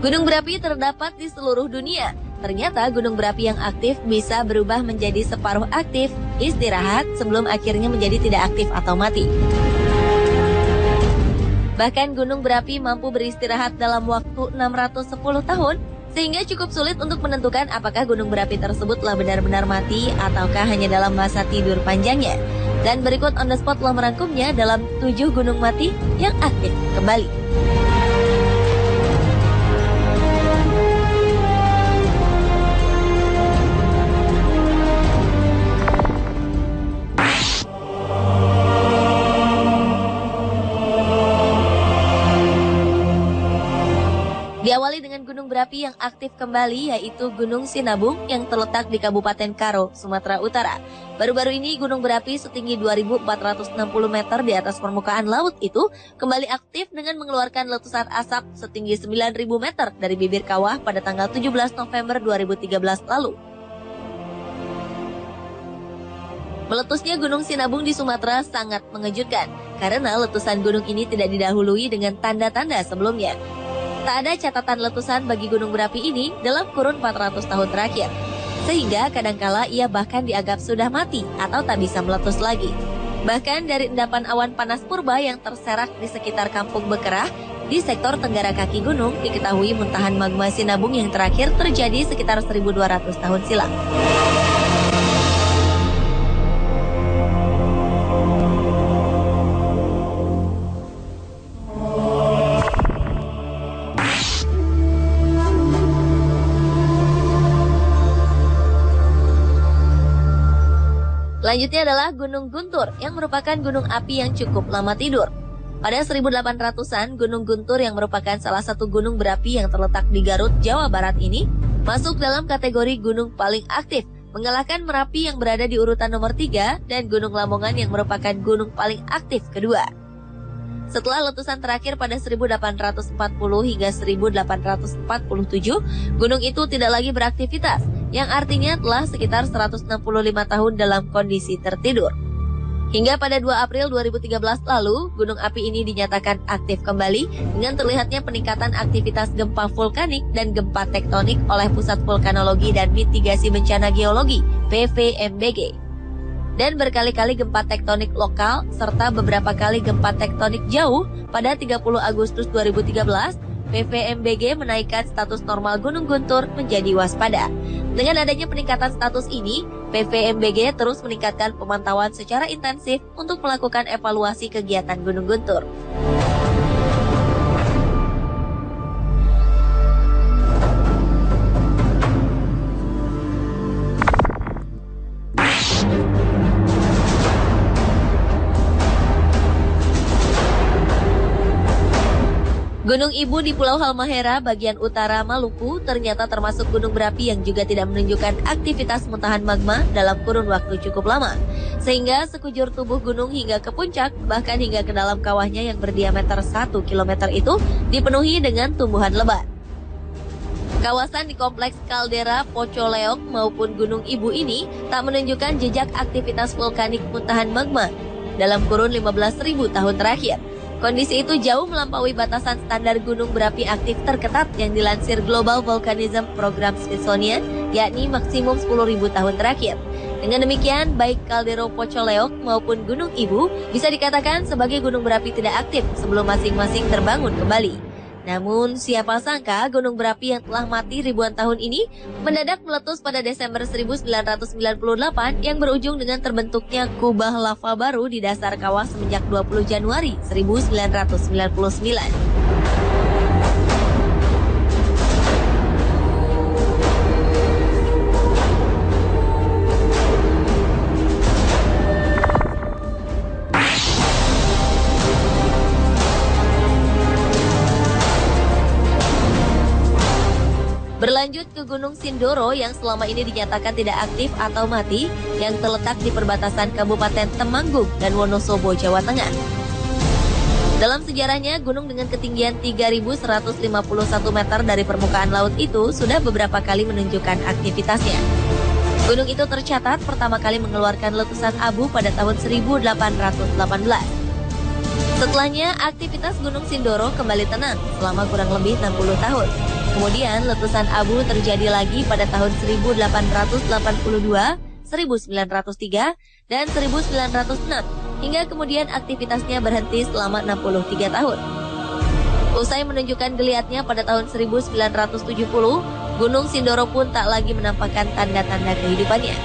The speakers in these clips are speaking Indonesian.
Gunung berapi terdapat di seluruh dunia. Ternyata gunung berapi yang aktif bisa berubah menjadi separuh aktif, istirahat sebelum akhirnya menjadi tidak aktif atau mati. Bahkan gunung berapi mampu beristirahat dalam waktu 610 tahun, sehingga cukup sulit untuk menentukan apakah gunung berapi tersebut telah benar-benar mati ataukah hanya dalam masa tidur panjangnya. Dan berikut On The Spot telah merangkumnya dalam 7 gunung mati yang aktif kembali. Diawali dengan gunung berapi yang aktif kembali, yaitu Gunung Sinabung yang terletak di Kabupaten Karo, Sumatera Utara. Baru-baru ini gunung berapi setinggi 2.460 meter di atas permukaan laut itu kembali aktif dengan mengeluarkan letusan asap setinggi 9.000 meter dari bibir kawah pada tanggal 17 November 2013 lalu. Meletusnya Gunung Sinabung di Sumatera sangat mengejutkan, karena letusan gunung ini tidak didahului dengan tanda-tanda sebelumnya. Tak ada catatan letusan bagi gunung berapi ini dalam kurun 400 tahun terakhir. Sehingga kadangkala ia bahkan dianggap sudah mati atau tak bisa meletus lagi. Bahkan dari endapan awan panas purba yang terserak di sekitar Kampung Bekerah, di sektor tenggara kaki gunung diketahui muntahan magma Sinabung yang terakhir terjadi sekitar 1.200 tahun silam. Selanjutnya adalah Gunung Guntur yang merupakan gunung api yang cukup lama tidur. Pada 1800-an, Gunung Guntur yang merupakan salah satu gunung berapi yang terletak di Garut, Jawa Barat ini masuk dalam kategori gunung paling aktif, mengalahkan Merapi yang berada di urutan nomor 3 dan Gunung Lamongan yang merupakan gunung paling aktif kedua. Setelah letusan terakhir pada 1840 hingga 1847, gunung itu tidak lagi beraktivitas, yang artinya telah sekitar 165 tahun dalam kondisi tertidur. Hingga pada 2 April 2013 lalu, gunung api ini dinyatakan aktif kembali dengan terlihatnya peningkatan aktivitas gempa vulkanik dan gempa tektonik oleh Pusat Vulkanologi dan Mitigasi Bencana Geologi (PVMBG). Dan berkali-kali gempa tektonik lokal serta beberapa kali gempa tektonik jauh pada 30 Agustus 2013, PVMBG menaikkan status normal Gunung Guntur menjadi waspada. Dengan adanya peningkatan status ini, PVMBG terus meningkatkan pemantauan secara intensif untuk melakukan evaluasi kegiatan Gunung Guntur. Gunung Ibu di Pulau Halmahera, bagian utara Maluku, ternyata termasuk gunung berapi yang juga tidak menunjukkan aktivitas muntahan magma dalam kurun waktu cukup lama. Sehingga sekujur tubuh gunung hingga ke puncak, bahkan hingga ke dalam kawahnya yang berdiameter 1 km itu dipenuhi dengan tumbuhan lebat. Kawasan di kompleks kaldera Pocoleok maupun Gunung Ibu ini tak menunjukkan jejak aktivitas vulkanik muntahan magma dalam kurun 15.000 tahun terakhir. Kondisi itu jauh melampaui batasan standar gunung berapi aktif terketat yang dilansir Global Volcanism Program Smithsonian, yakni maksimum 10.000 tahun terakhir. Dengan demikian, baik kaldera Pocoleok maupun Gunung Ibu bisa dikatakan sebagai gunung berapi tidak aktif sebelum masing-masing terbangun kembali. Namun, siapa sangka gunung berapi yang telah mati ribuan tahun ini mendadak meletus pada Desember 1998 yang berujung dengan terbentuknya kubah lava baru di dasar kawah semenjak 20 Januari 1999. Berlanjut ke Gunung Sindoro yang selama ini dinyatakan tidak aktif atau mati, yang terletak di perbatasan Kabupaten Temanggung dan Wonosobo, Jawa Tengah. Dalam sejarahnya, gunung dengan ketinggian 3.151 meter dari permukaan laut itu sudah beberapa kali menunjukkan aktivitasnya. Gunung itu tercatat pertama kali mengeluarkan letusan abu pada tahun 1818. Setelahnya, aktivitas Gunung Sindoro kembali tenang selama kurang lebih 60 tahun. Kemudian letusan abu terjadi lagi pada tahun 1882, 1903, dan 1906, hingga kemudian aktivitasnya berhenti selama 63 tahun. Usai menunjukkan geliatnya pada tahun 1970, Gunung Sindoro pun tak lagi menampakkan tanda-tanda kehidupannya.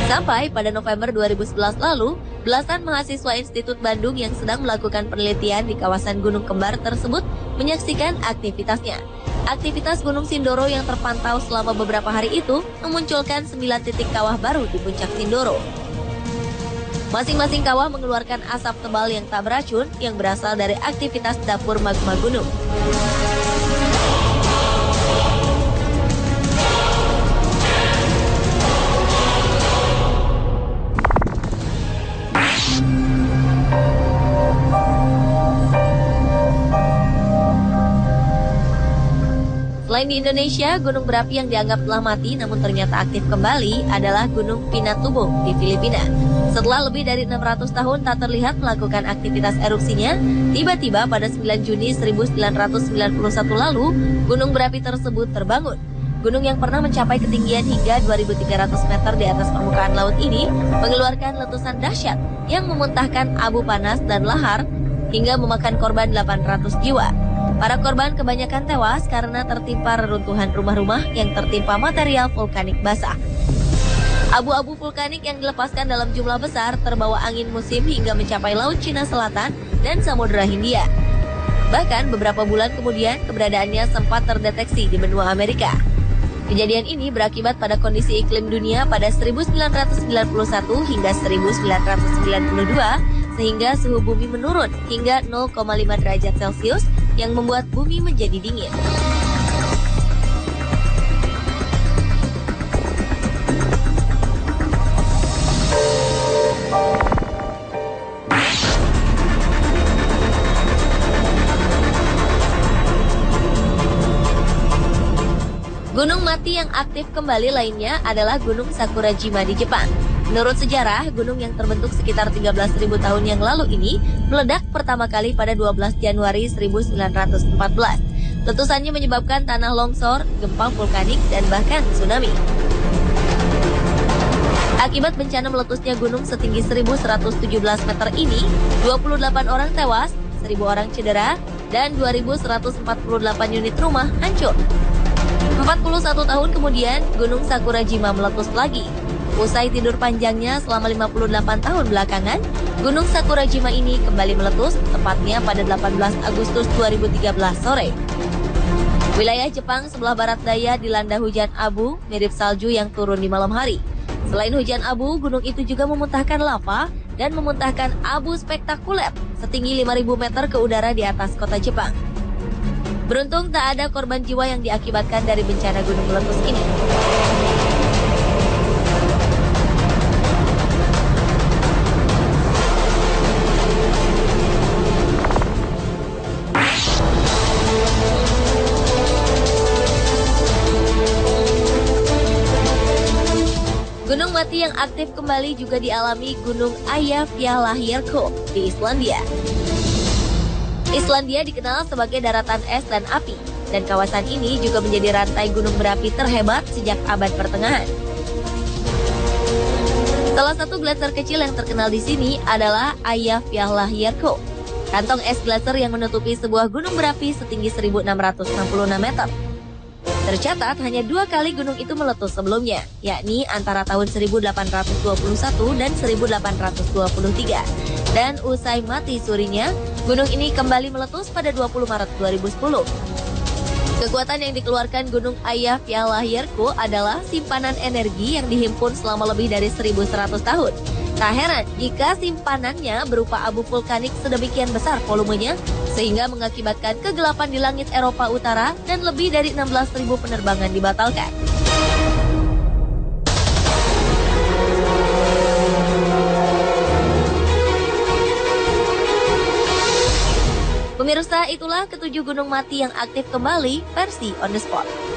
Sampai pada November 2011 lalu, belasan mahasiswa Institut Bandung yang sedang melakukan penelitian di kawasan Gunung Kembar tersebut menyaksikan aktivitasnya. Aktivitas Gunung Sindoro yang terpantau selama beberapa hari itu memunculkan 9 titik kawah baru di puncak Sindoro. Masing-masing kawah mengeluarkan asap tebal yang tak beracun yang berasal dari aktivitas dapur magma gunung. Selain di Indonesia, gunung berapi yang dianggap telah mati namun ternyata aktif kembali adalah Gunung Pinatubo di Filipina. Setelah lebih dari 600 tahun tak terlihat melakukan aktivitas erupsinya, tiba-tiba pada 9 Juni 1991 lalu, gunung berapi tersebut terbangun. Gunung yang pernah mencapai ketinggian hingga 2.300 meter di atas permukaan laut ini mengeluarkan letusan dahsyat yang memuntahkan abu panas dan lahar hingga memakan korban 800 jiwa. Para korban kebanyakan tewas karena tertimpa reruntuhan rumah-rumah yang tertimpa material vulkanik basah. Abu-abu vulkanik yang dilepaskan dalam jumlah besar terbawa angin musim hingga mencapai Laut Cina Selatan dan Samudra Hindia. Bahkan beberapa bulan kemudian keberadaannya sempat terdeteksi di benua Amerika. Kejadian ini berakibat pada kondisi iklim dunia pada 1991 hingga 1992 sehingga suhu bumi menurun hingga 0,5 derajat Celcius yang membuat bumi menjadi dingin. Gunung mati yang aktif kembali lainnya adalah Gunung Sakurajima di Jepang. Menurut sejarah, gunung yang terbentuk sekitar 13.000 tahun yang lalu ini meledak pertama kali pada 12 Januari 1914. Letusannya menyebabkan tanah longsor, gempa vulkanik, dan bahkan tsunami. Akibat bencana meletusnya gunung setinggi 1.117 meter ini, 28 orang tewas, 1.000 orang cedera, dan 2.148 unit rumah hancur. 41 tahun kemudian, Gunung Sakurajima meletus lagi. Usai tidur panjangnya selama 58 tahun belakangan, Gunung Sakurajima ini kembali meletus tepatnya pada 18 Agustus 2013 sore. Wilayah Jepang sebelah barat daya dilanda hujan abu mirip salju yang turun di malam hari. Selain hujan abu, gunung itu juga memuntahkan lava dan memuntahkan abu spektakuler setinggi 5.000 meter ke udara di atas kota Jepang. Beruntung tak ada korban jiwa yang diakibatkan dari bencana gunung meletus ini. Gunung mati yang aktif kembali juga dialami Gunung Eyjafjallajökull di Islandia. Islandia dikenal sebagai daratan es dan api, dan kawasan ini juga menjadi rantai gunung berapi terhebat sejak abad pertengahan. Salah satu glaser kecil yang terkenal di sini adalah Eyjafjallajökull, kantong es glaser yang menutupi sebuah gunung berapi setinggi 1.666 meter. Tercatat hanya 2 kali gunung itu meletus sebelumnya, yakni antara tahun 1821 dan 1823. Dan usai mati surinya, gunung ini kembali meletus pada 20 Maret 2010. Kekuatan yang dikeluarkan Gunung Eyjafjallajökull adalah simpanan energi yang dihimpun selama lebih dari 1.100 tahun. Tak heran jika simpanannya berupa abu vulkanik sedemikian besar volumenya, sehingga mengakibatkan kegelapan di langit Eropa Utara dan lebih dari 16.000 penerbangan dibatalkan. Pemirsa, itulah ketujuh gunung mati yang aktif kembali versi On The Spot.